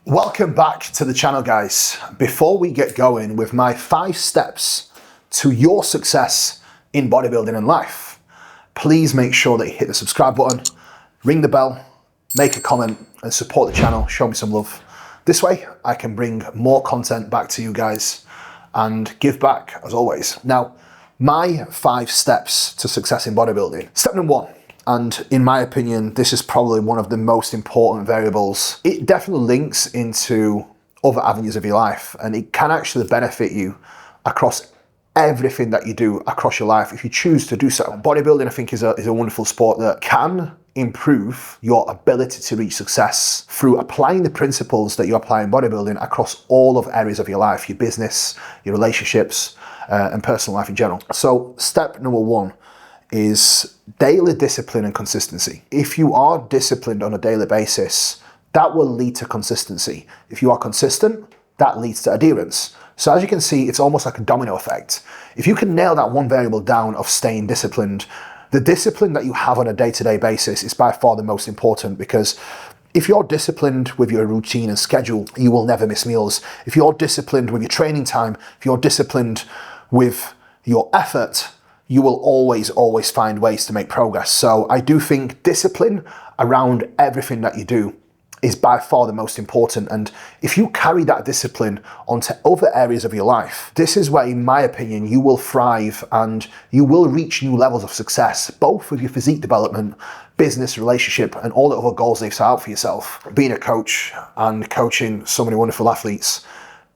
Welcome back to the channel, guys. Before we get going with my 5 steps to your success in bodybuilding and life, please make sure that you hit the subscribe button, ring the bell, make a comment and support the channel, show me some love. This way I can bring more content back to you guys and give back as always. Now, my 5 steps to success in bodybuilding. Step number 1. And in my opinion, this is probably one of the most important variables. It definitely links into other avenues of your life, and it can actually benefit you across everything that you do across your life if you choose to do so. Bodybuilding, I think, is a wonderful sport that can improve your ability to reach success through applying the principles that you apply in bodybuilding across all of areas of your life, your business, your relationships, and personal life in general. So step number 1 is daily discipline and consistency. If you are disciplined on a daily basis, that will lead to consistency. If you are consistent, that leads to adherence. So as you can see, it's almost like a domino effect. If you can nail that one variable down of staying disciplined, the discipline that you have on a day-to-day basis is by far the most important, because if you're disciplined with your routine and schedule, you will never miss meals. If you're disciplined with your training time, if you're disciplined with your effort, you will always find ways to make progress. So I do think discipline around everything that you do is by far the most important. And if you carry that discipline onto other areas of your life, this is where, in my opinion, you will thrive and you will reach new levels of success, both with your physique development, business, relationship, and all the other goals they've set out for yourself. Being a coach and coaching so many wonderful athletes,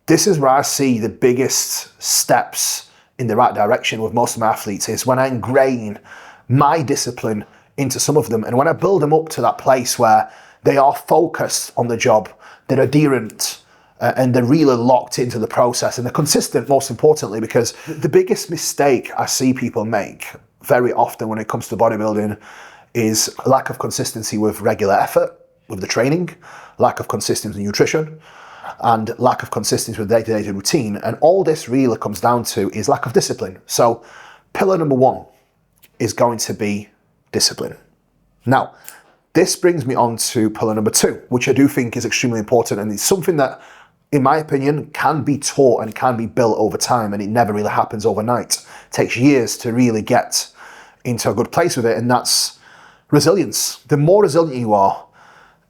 this is where I see the biggest steps in the right direction with most of my athletes, is when I ingrain my discipline into some of them, and when I build them up to that place where they are focused on the job, they're adherent, and they're really locked into the process, and they're consistent, most importantly, because the biggest mistake I see people make very often when it comes to bodybuilding is lack of consistency with regular effort, with the training, lack of consistency with nutrition, and lack of consistency with day-to-day routine. And all this really comes down to is lack of discipline. So pillar number 1 is going to be discipline. Now, this brings me on to pillar number 2, which I do think is extremely important, and it's something that, in my opinion, can be taught and can be built over time, and it never really happens overnight. It takes years to really get into a good place with it, and that's resilience. The more resilient you are,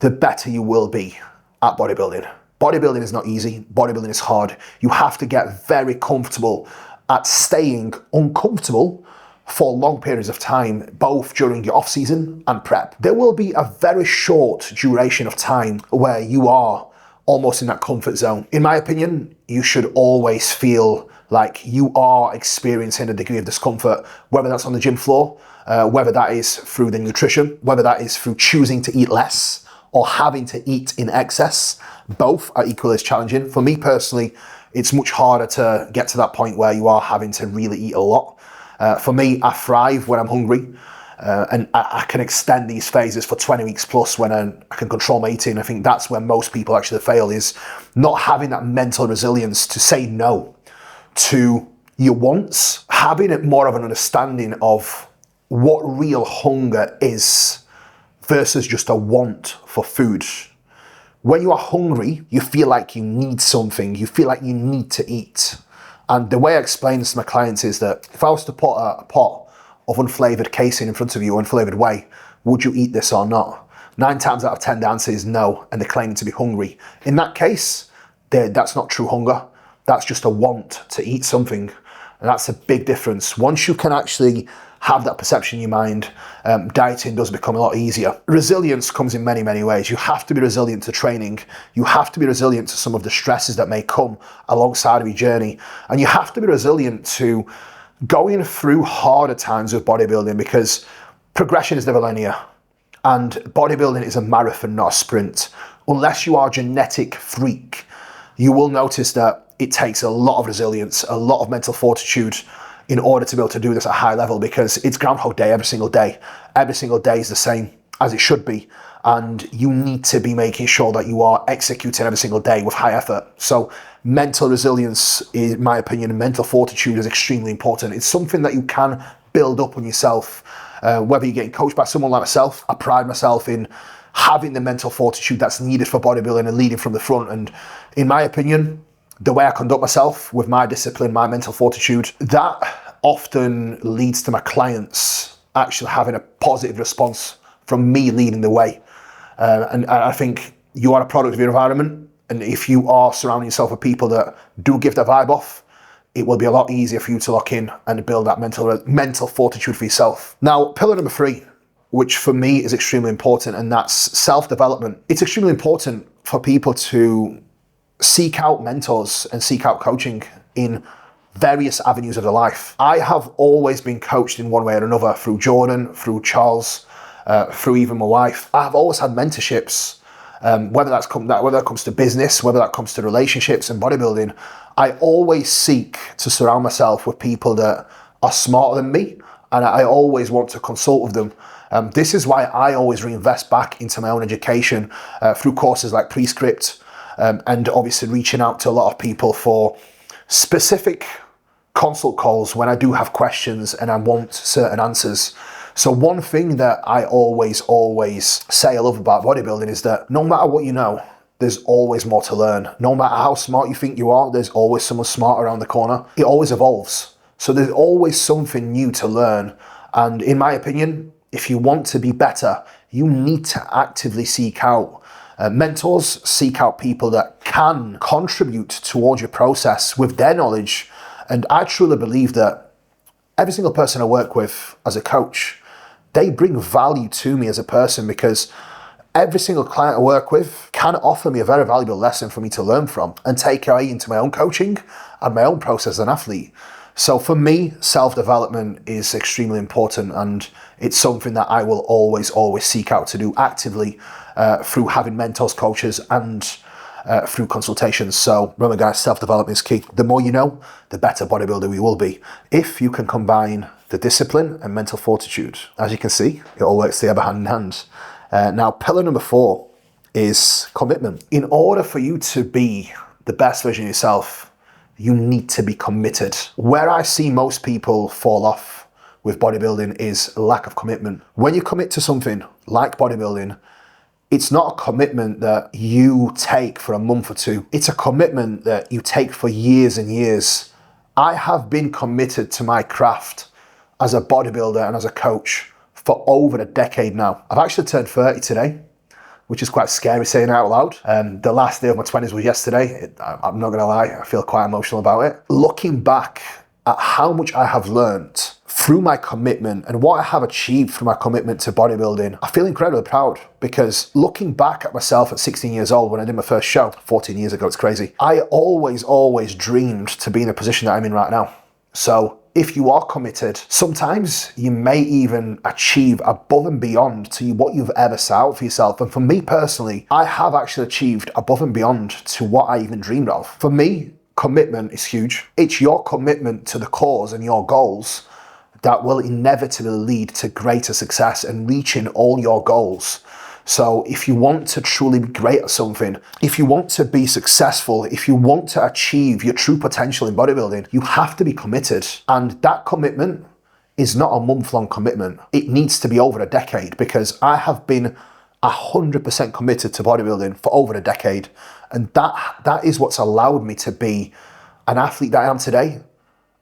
the better you will be at bodybuilding. Bodybuilding is not easy. Bodybuilding is hard. You have to get very comfortable at staying uncomfortable for long periods of time, both during your off-season and prep. There will be a very short duration of time where you are almost in that comfort zone. In my opinion, you should always feel like you are experiencing a degree of discomfort, whether that's on the gym floor, whether that is through the nutrition, whether that is through choosing to eat less, or having to eat in excess. Both are equally as challenging. For me personally, it's much harder to get to that point where you are having to really eat a lot. For me, I thrive when I'm hungry, and I can extend these phases for 20 weeks plus when I can control my eating. I think that's where most people actually fail, is not having that mental resilience to say no to your wants, having more of an understanding of what real hunger is versus just a want for food. When you are hungry, you feel like you need something, you feel like you need to eat. And the way I explain this to my clients is that if I was to put a pot of unflavoured casein in front of you, unflavoured whey, would you eat this or not? 9 times out of 10 the answer is no, and they're claiming to be hungry. In that case, that's not true hunger, that's just a want to eat something. And that's a big difference. Once you can actually have that perception in your mind, dieting does become a lot easier. Resilience comes in many, many ways. You have to be resilient to training. You have to be resilient to some of the stresses that may come alongside of your journey. And you have to be resilient to going through harder times with bodybuilding, because progression is never linear. And bodybuilding is a marathon, not a sprint. Unless you are a genetic freak, you will notice that it takes a lot of resilience, a lot of mental fortitude in order to be able to do this at a high level, because it's Groundhog Day every single day. Every single day is the same as it should be. And you need to be making sure that you are executing every single day with high effort. So mental resilience, in my opinion, and mental fortitude is extremely important. It's something that you can build up on yourself, whether you're getting coached by someone like myself. I pride myself in having the mental fortitude that's needed for bodybuilding and leading from the front. And in my opinion, the way I conduct myself with my discipline, my mental fortitude, that often leads to my clients actually having a positive response from me leading the way. And I think you are a product of your environment. And if you are surrounding yourself with people that do give that vibe off, it will be a lot easier for you to lock in and build that mental fortitude for yourself. Now, pillar number 3, which for me is extremely important, and that's self-development. It's extremely important for people to seek out mentors and seek out coaching in various avenues of their life. I have always been coached in one way or another, through Jordan, through Charles, through even my wife. I've always had mentorships, whether that comes to business, whether that comes to relationships and bodybuilding. I always seek to surround myself with people that are smarter than me, and I always want to consult with them. This is why I always reinvest back into my own education through courses like Prescript, and obviously reaching out to a lot of people for specific consult calls when I do have questions and I want certain answers. So one thing that I always say I love about bodybuilding is that no matter what you know, there's always more to learn. No matter how smart you think you are, there's always someone smart around the corner. It always evolves. So there's always something new to learn. And in my opinion, if you want to be better, you need to actively seek out mentors, seek out people that can contribute towards your process with their knowledge. And I truly believe that every single person I work with as a coach, they bring value to me as a person, because every single client I work with can offer me a very valuable lesson for me to learn from and take away into my own coaching and my own process as an athlete. So for me, self-development is extremely important, and it's something that I will always seek out to do actively through having mentors, coaches, and through consultations. So remember guys, self-development is key. The more you know, the better bodybuilder we will be, if you can combine the discipline and mental fortitude. As you can see, it all works together hand in hand. Now, pillar number 4 is commitment. In order for you to be the best version of yourself, you need to be committed. Where I see most people fall off with bodybuilding is lack of commitment. When you commit to something like bodybuilding, it's not a commitment that you take for a month or two. It's a commitment that you take for years and years. I have been committed to my craft as a bodybuilder and as a coach for over a decade now. I've actually turned 30 today, which is quite scary saying it out loud. The last day of my 20s was yesterday. I'm not gonna lie, I feel quite emotional about it. Looking back at how much I have learned through my commitment and what I have achieved through my commitment to bodybuilding, I feel incredibly proud, because looking back at myself at 16 years old when I did my first show, 14 years ago, it's crazy. I always dreamed to be in the position that I'm in right now. So if you are committed, sometimes you may even achieve above and beyond to what you've ever set out for yourself. And for me personally, I have actually achieved above and beyond to what I even dreamed of. For me, commitment is huge. It's your commitment to the cause and your goals that will inevitably lead to greater success and reaching all your goals. So if you want to truly be great at something, if you want to be successful, if you want to achieve your true potential in bodybuilding, you have to be committed. And that commitment is not a month-long commitment. It needs to be over a decade, because I have been 100% committed to bodybuilding for over a decade. And that is what's allowed me to be an athlete that I am today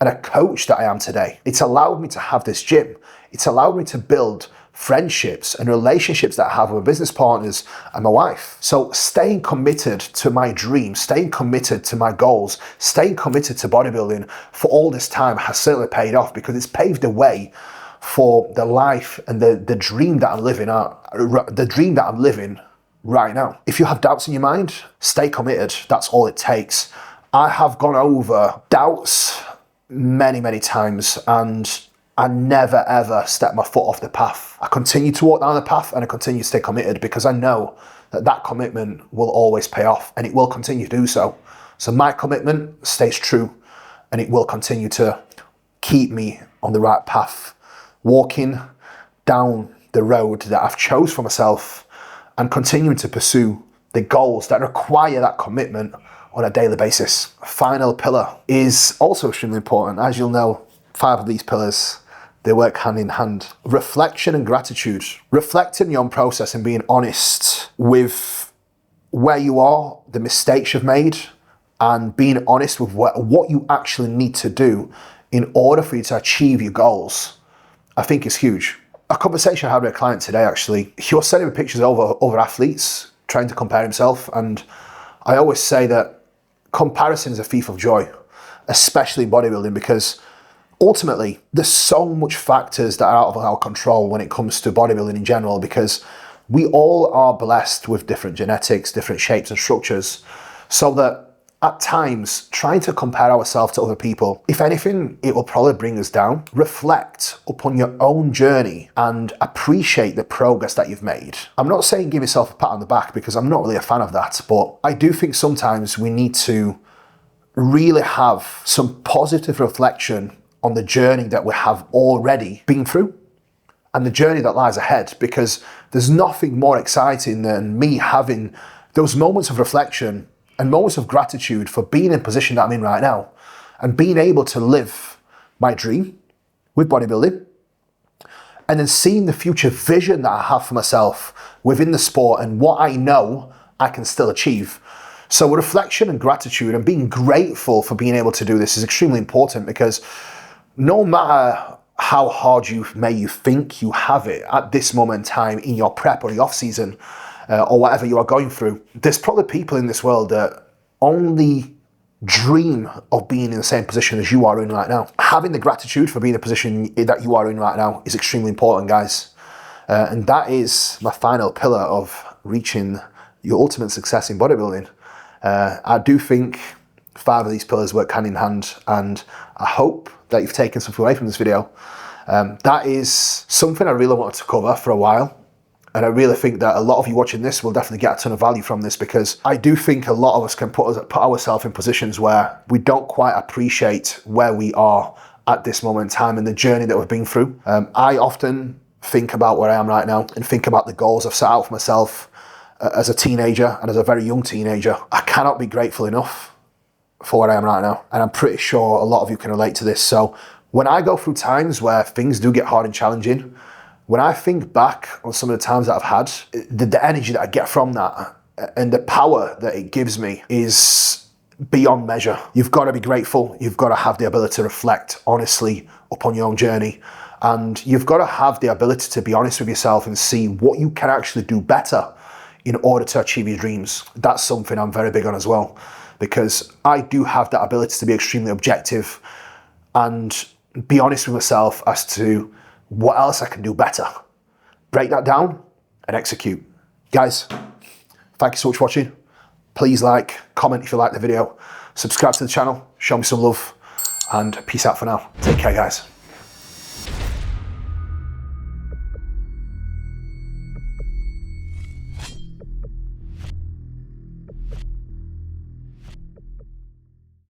and a coach that I am today. It's allowed me to have this gym. It's allowed me to build friendships and relationships that I have with business partners and my wife. So staying committed to my dreams, staying committed to my goals, staying committed to bodybuilding for all this time has certainly paid off, because it's paved the way for the life and the dream that I'm living right now. If you have doubts in your mind, stay committed. That's all it takes. I have gone over doubts many times, and I never ever step my foot off the path. I continue to walk down the path, and I continue to stay committed, because I know that commitment will always pay off, and it will continue to do so. So my commitment stays true, and it will continue to keep me on the right path, walking down the road that I've chose for myself, and continuing to pursue the goals that require that commitment on a daily basis. Final pillar is also extremely important. As you'll know, 5 of these pillars, they work hand in hand. Reflection and gratitude. Reflecting your own process and being honest with where you are, the mistakes you've made, and being honest with what you actually need to do in order for you to achieve your goals, I think is huge. A conversation I had with a client today, actually, he was sending me pictures of other athletes trying to compare himself, and I always say that comparison is a thief of joy, especially in bodybuilding, because ultimately there's so much factors that are out of our control when it comes to bodybuilding in general, because we all are blessed with different genetics, different shapes and structures, so that at times, trying to compare ourselves to other people, if anything, it will probably bring us down. Reflect upon your own journey and appreciate the progress that you've made. I'm not saying give yourself a pat on the back, because I'm not really a fan of that, but I do think sometimes we need to really have some positive reflection on the journey that we have already been through and the journey that lies ahead, because there's nothing more exciting than me having those moments of reflection and moments of gratitude for being in the position that I'm in right now and being able to live my dream with bodybuilding, and then seeing the future vision that I have for myself within the sport and what I know I can still achieve. So reflection and gratitude and being grateful for being able to do this is extremely important, because no matter how hard you think you have it at this moment in time in your prep or the off season, or whatever you are going through, there's probably people in this world that only dream of being in the same position as you are in right now. Having the gratitude for being in the position that you are in right now is extremely important, guys. And that is my final pillar of reaching your ultimate success in bodybuilding. I do think 5 of these pillars work hand in hand, and I hope that you've taken something away from this video. That is something I really wanted to cover for a while. And I really think that a lot of you watching this will definitely get a ton of value from this, because I do think a lot of us can put ourselves in positions where we don't quite appreciate where we are at this moment in time and the journey that we've been through. I often think about where I am right now and think about the goals I've set out for myself as a teenager and as a very young teenager. I cannot be grateful enough for where I am right now. And I'm pretty sure a lot of you can relate to this. So when I go through times where things do get hard and challenging, when I think back on some of the times that I've had, the energy that I get from that and the power that it gives me is beyond measure. You've got to be grateful. You've got to have the ability to reflect honestly upon your own journey. And you've got to have the ability to be honest with yourself and see what you can actually do better in order to achieve your dreams. That's something I'm very big on as well, because I do have that ability to be extremely objective and be honest with myself as to what else I can do better. Break that down and execute. Guys, thank you so much for watching. Please like, comment if you like the video, subscribe to the channel, show me some love, and peace out for now. Take care, guys.